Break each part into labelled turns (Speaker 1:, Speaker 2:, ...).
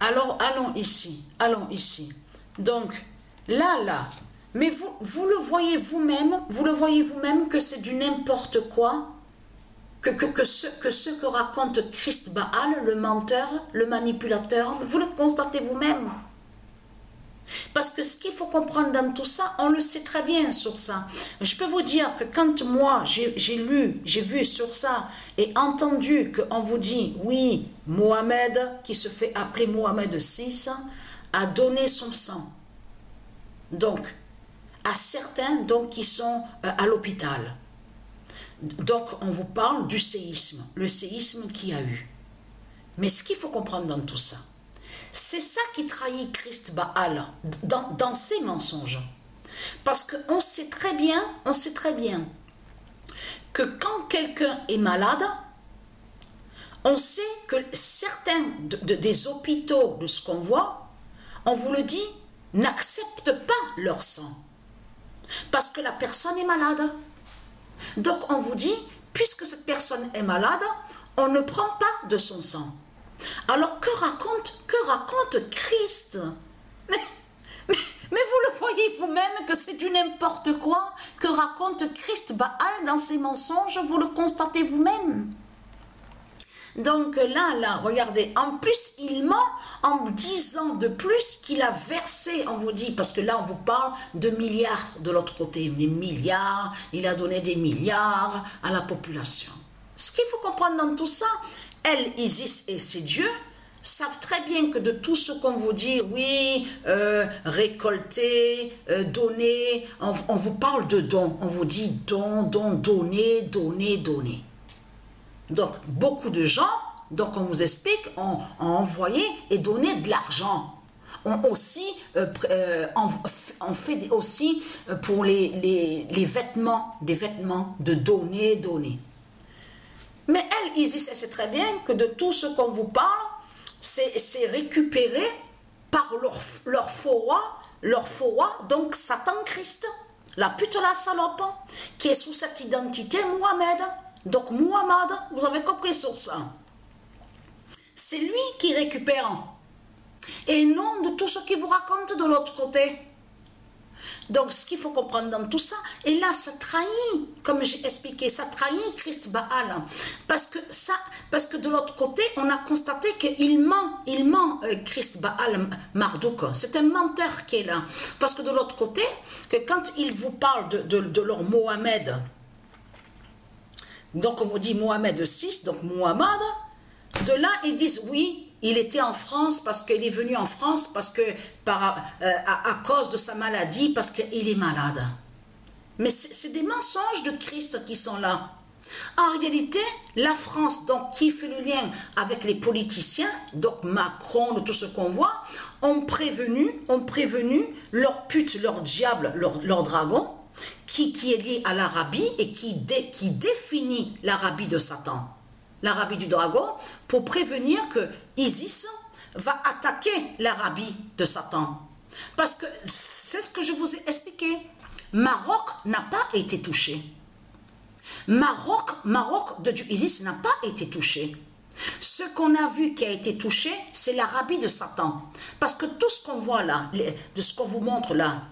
Speaker 1: Alors, allons ici, allons ici. Donc, là, mais vous le voyez vous-même que c'est du n'importe quoi, que ce que raconte Christ Baal, le menteur, le manipulateur, vous le constatez vous-même. Parce que ce qu'il faut comprendre dans tout ça, on le sait très bien sur ça. Je peux vous dire que quand moi, j'ai vu sur ça et entendu qu'on vous dit, oui, Mohamed, qui se fait appeler Mohamed VI, a donné son sang. Donc, à certains donc, qui sont à l'hôpital. Donc, on vous parle du séisme, le séisme qu'il y a eu. Mais ce qu'il faut comprendre dans tout ça, c'est ça qui trahit Christ Baal dans ses mensonges. Parce qu'on sait très bien que quand quelqu'un est malade, on sait que certains des hôpitaux, de ce qu'on voit, on vous le dit, n'acceptent pas leur sang. Parce que la personne est malade. Donc on vous dit, puisque cette personne est malade, on ne prend pas de son sang. Alors que raconte Christ? Mais vous le voyez vous-même que c'est du n'importe quoi que raconte Christ Baal dans ses mensonges, vous le constatez vous-même. Donc là, regardez, en plus il ment en disant de plus qu'il a versé, on vous dit, parce que là on vous parle de milliards de l'autre côté, des milliards, il a donné des milliards à la population. Ce qu'il faut comprendre dans tout ça, elle, Isis et ses dieux, savent très bien que de tout ce qu'on vous dit, oui, récolter, donner, on vous parle de dons, on vous dit don, donner. Donc, beaucoup de gens, donc on vous explique, ont envoyé et donné de l'argent. On fait aussi pour les vêtements, des vêtements, de donner. Mais elle, Isis, elle sait très bien que de tout ce qu'on vous parle, c'est récupéré par leur faux roi, donc Satan Christ, la pute la salope, qui est sous cette identité Mohamed. Donc Muhammad, vous avez compris sur ça. C'est lui qui récupère. Et non de tout ce qu'il vous raconte de l'autre côté. Donc ce qu'il faut comprendre dans tout ça, et là ça trahit, comme j'ai expliqué, ça trahit Christ Baal. Parce que de l'autre côté, on a constaté qu'il ment Christ Baal Marduk. C'est un menteur qui est là. Parce que de l'autre côté, que quand il vous parle de leur Mohamed, donc on vous dit Mohamed VI, donc Muhammad, de là ils disent oui, il était en France parce qu'il est venu en France parce que à cause de sa maladie, parce qu'il est malade. Mais c'est des mensonges de Christ qui sont là. En réalité, la France, donc qui fait le lien avec les politiciens, donc Macron, de tout ce qu'on voit, ont prévenu leur pute, leur diable, leur dragon, qui est lié à l'Arabie et qui définit l'Arabie de Satan, l'Arabie du dragon, pour prévenir que Isis va attaquer l'Arabie de Satan. Parce que c'est ce que je vous ai expliqué. Maroc n'a pas été touché. Maroc de Dieu Isis n'a pas été touché. Ce qu'on a vu qui a été touché, c'est l'Arabie de Satan. Parce que tout ce qu'on voit là, de ce qu'on vous montre là,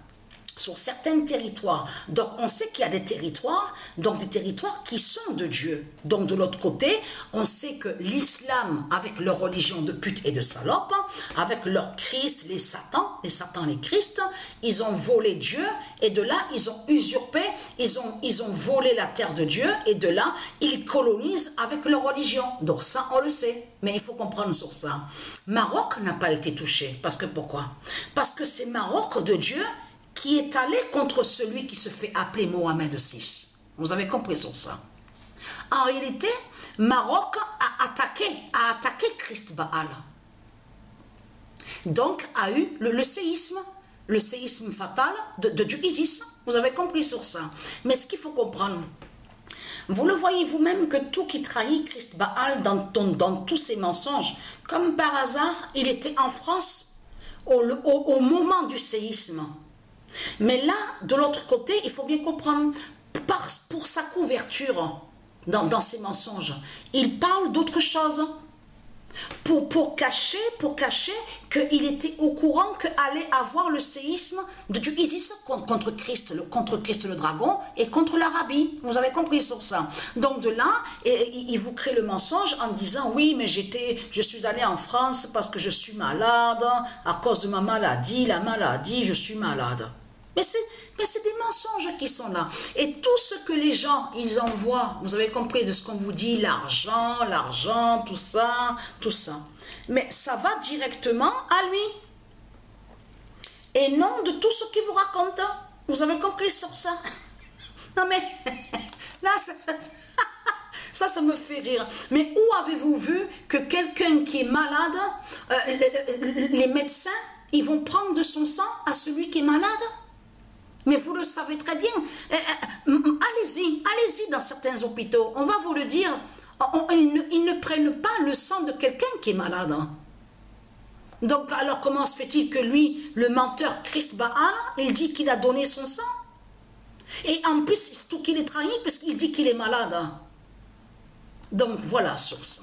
Speaker 1: sur certains territoires. Donc on sait qu'il y a des territoires, donc des territoires qui sont de Dieu. Donc de l'autre côté, on sait que l'islam, avec leur religion de pute et de salope, avec leur Christ, les satans, les Christ, ils ont volé Dieu, et de là, ils ont usurpé, ils ont volé la terre de Dieu, et de là, ils colonisent avec leur religion. Donc ça, on le sait. Mais il faut comprendre sur ça. Maroc n'a pas été touché. Parce que pourquoi? Parce que c'est Maroc de Dieu qui est allé contre celui qui se fait appeler Mohamed VI. Vous avez compris sur ça. En réalité, Maroc a attaqué Christ Baal. Donc a eu le séisme fatal de Dieu Isis. Vous avez compris sur ça. Mais ce qu'il faut comprendre, vous le voyez vous-même que tout qui trahit Christ Baal dans tous ses mensonges, comme par hasard, il était en France au moment du séisme. Mais là, de l'autre côté, il faut bien comprendre, pour sa couverture dans ses mensonges, il parle d'autre chose. pour cacher qu'il était au courant qu'allait avoir le séisme du Isis contre Christ le dragon et contre l'Arabie. Vous avez compris sur ça. Donc de là, il vous crée le mensonge en disant oui, mais je suis allé en France parce que je suis malade, à cause de ma maladie, je suis malade. Mais c'est des mensonges qui sont là. Et tout ce que les gens, ils envoient, vous avez compris de ce qu'on vous dit, l'argent, tout ça. Mais ça va directement à lui. Et non de tout ce qu'il vous raconte. Vous avez compris sur ça? Non mais, là, ça me fait rire. Mais où avez-vous vu que quelqu'un qui est malade, les médecins, ils vont prendre de son sang à celui qui est malade? Mais vous le savez très bien. Allez-y dans certains hôpitaux. On va vous le dire. Ils ne prennent pas le sang de quelqu'un qui est malade. Donc, alors comment se fait-il que lui, le menteur Christ Baal, il dit qu'il a donné son sang? Et en plus, c'est tout qu'il est trahi parce qu'il dit qu'il est malade. Donc, voilà sur ça.